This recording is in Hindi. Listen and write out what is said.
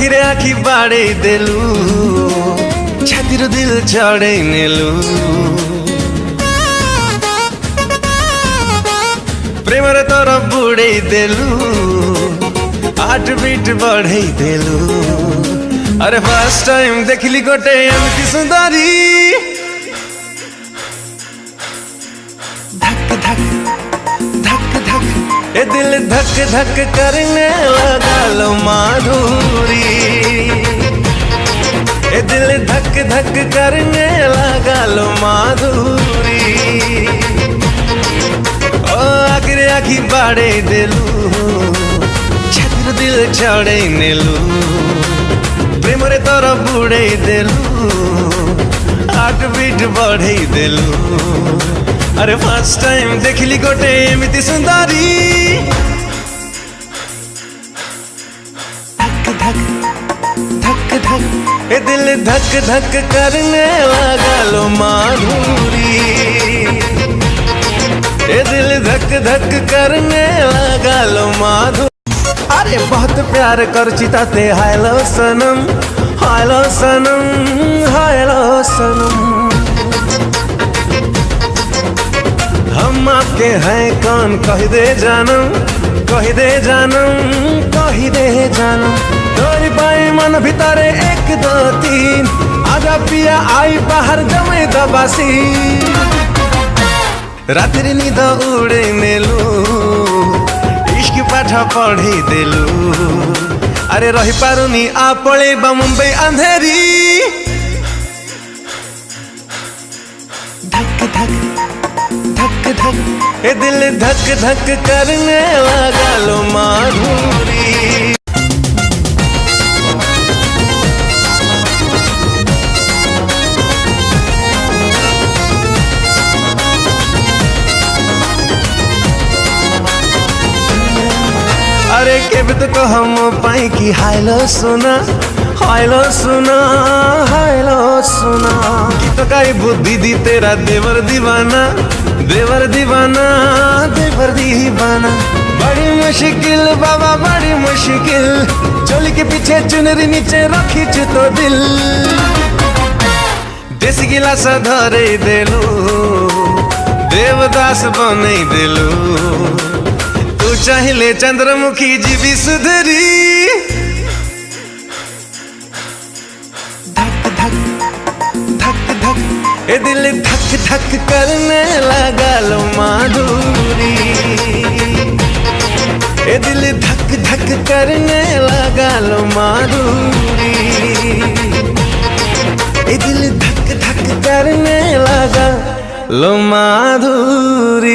आखिरे आखि बाड़े देलू छातिर दिल चढ़े नेलू प्रेम रे तोर बुड़े देलू हार्ट बीट बढ़े देलू। अरे फर्स्ट टाइम देखली गोटे एमती सुंदरी धक धक धक धक ए दिल धक धक करने लगा लो माधुरी ए दिल धक धक करने लगा लो माधुरी ओ आखिरे आखि बाड़े देलू छातिर दिल चढ़े नेलू प्रेम रे तोर बुड़े देलू हार्ट बीट बढ़े देलू। अरे फर्स्ट टाइम देखली गोटे एमती सुंदरी धक धक धक धक ए दिल धक धक करने लगा लो माधुरी ए दिल धक धक करने लगा लो माधुरी। अरे बहुत प्यार कर चिताते हायलो सनम हायलो सनम हायलो सनम हम आपके हैं कौन कह दे जानम कह दे जानम कह दे जानम तोरी बाई मन भीतरे 1 2 3 आजा पिया आई बाहर जमे दबासी रात्रि नींद उड़े नेलू इश्क पाठ पढ़ी देलू। अरे रही पारुनी आ पड़ेबा मुंबई अंधेरी धक धक धक धक ए दिल धक धक करने लगा लो माधुरी। अरे केब तो कहम पाई की हायलो सुना हायलो सुना हायलो सुना की तो काई बुद्धि दी तेरा देवर दीवाना देवर दीवाना देवर दीवाना बड़ी मुश्किल बाबा बड़ी मुश्किल चोली के पीछे चुनरी नीचे रखी तो दिल देसी गिलास धरे देलू देवदास बने देलू तू चाहिले चंद्रमुखी जीवी सुधरी धक धक धक धक ए दिल धक धक करने लगा लो माधुरी ए दिल धक धक करने लगा लो माधुरी ए दिल धक धक करने लगा लो माधुरी।